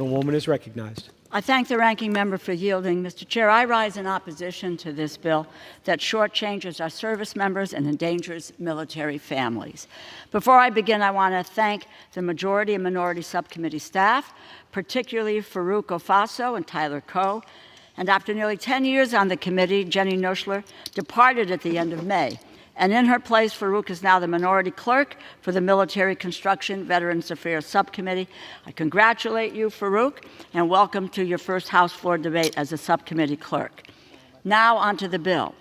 The woman is recognized. I thank the ranking member for yielding. Mr. Chair, I rise in opposition to this bill that shortchanges our service members and endangers military families. Before I begin, I want to thank the Majority and Minority Subcommittee staff, particularly Farouk Ofaso and Tyler Coe. And after nearly 10 years on the committee, Jenny Nuschler departed at the end of May. And in her place, Farouk is now the minority clerk for the Military Construction Veterans Affairs Subcommittee. I congratulate you, Farouk, and welcome to your first House floor debate as a subcommittee clerk. Now on to the bill.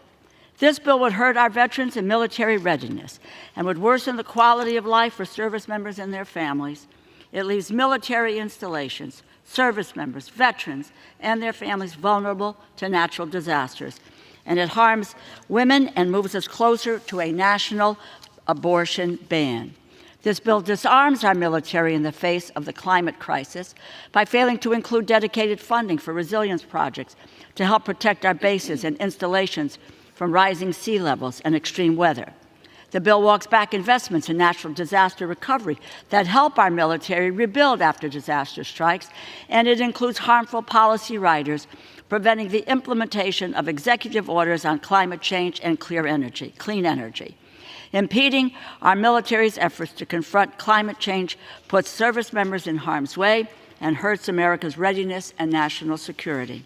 This bill would hurt our veterans and military readiness and would worsen the quality of life for service members and their families. It leaves military installations, service members, veterans, and their families vulnerable to natural disasters. And it harms women and moves us closer to a national abortion ban. This bill disarms our military in the face of the climate crisis by failing to include dedicated funding for resilience projects to help protect our bases and installations from rising sea levels and extreme weather. The bill walks back investments in natural disaster recovery that help our military rebuild after disaster strikes, and it includes harmful policy riders preventing the implementation of executive orders on climate change and clean energy. Impeding our military's efforts to confront climate change puts service members in harm's way and hurts America's readiness and national security.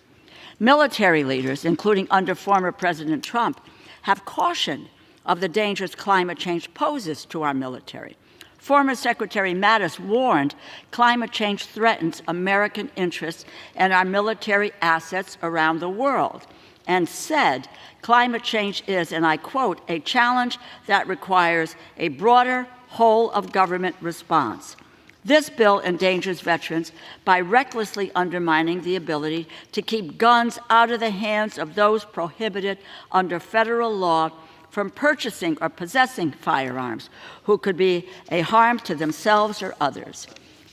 Military leaders, including under former President Trump, have cautioned of the dangers climate change poses to our military. Former Secretary Mattis warned climate change threatens American interests and our military assets around the world, and said climate change is, and I quote, a challenge that requires a broader whole-of-government response. This bill endangers veterans by recklessly undermining the ability to keep guns out of the hands of those prohibited under federal law from purchasing or possessing firearms, who could be a harm to themselves or others.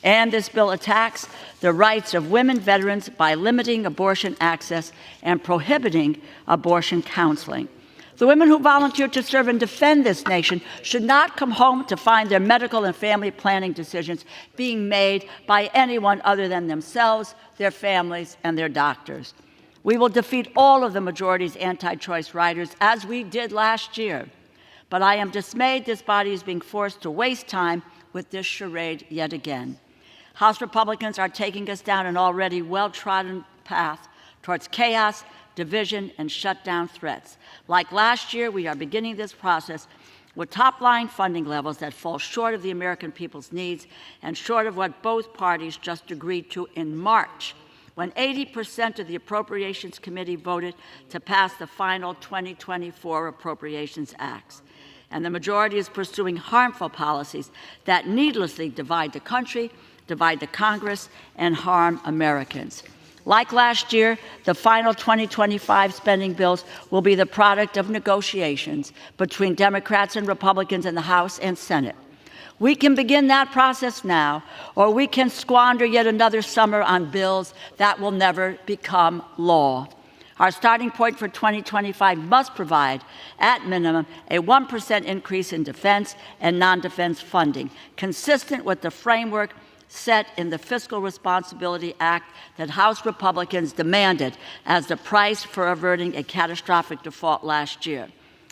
And this bill attacks the rights of women veterans by limiting abortion access and prohibiting abortion counseling. The women who volunteer to serve and defend this nation should not come home to find their medical and family planning decisions being made by anyone other than themselves, their families, and their doctors. We will defeat all of the majority's anti-choice riders, as we did last year. But I am dismayed this body is being forced to waste time with this charade yet again. House Republicans are taking us down an already well-trodden path towards chaos, division, and shutdown threats. Like last year, we are beginning this process with top-line funding levels that fall short of the American people's needs and short of what both parties just agreed to in March, when 80% of the Appropriations Committee voted to pass the final 2024 Appropriations Acts. And the majority is pursuing harmful policies that needlessly divide the country, divide the Congress, and harm Americans. Like last year, the final 2025 spending bills will be the product of negotiations between Democrats and Republicans in the House and Senate. We can begin that process now, or we can squander yet another summer on bills that will never become law. Our starting point for 2025 must provide, at minimum, a 1% increase in defense and non-defense funding, consistent with the framework set in the Fiscal Responsibility Act that House Republicans demanded as the price for averting a catastrophic default last year.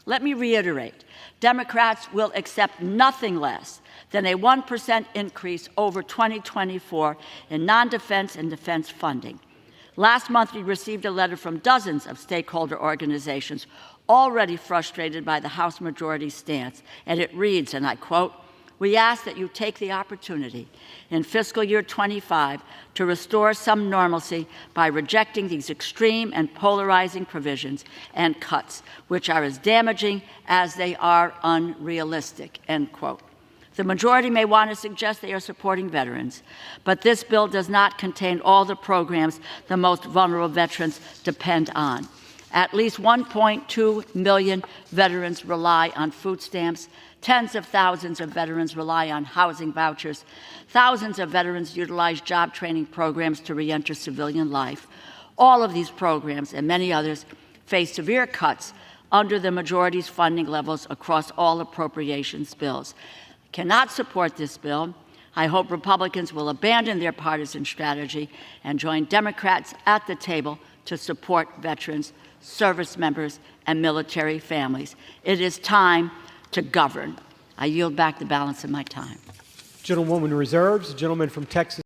Let me reiterate, Democrats will accept nothing less than a 1% increase over 2024 in non-defense and defense funding. Last month, we received a letter from dozens of stakeholder organizations already frustrated by the House majority's stance, and it reads, and I quote, "We ask that you take the opportunity in fiscal year 25 to restore some normalcy by rejecting these extreme and polarizing provisions and cuts, which are as damaging as they are unrealistic," end quote. The majority may want to suggest they are supporting veterans, but this bill does not contain all the programs the most vulnerable veterans depend on. At least 1.2 million veterans rely on food stamps. Tens of thousands of veterans rely on housing vouchers. Thousands of veterans utilize job training programs to reenter civilian life. All of these programs and many others face severe cuts under the majority's funding levels across all appropriations bills. Cannot support this bill. I hope Republicans will abandon their partisan strategy and join Democrats at the table to support veterans, service members, and military families. It is time to govern. I yield back the balance of my time. Gentlewoman reserves. Gentleman from Texas.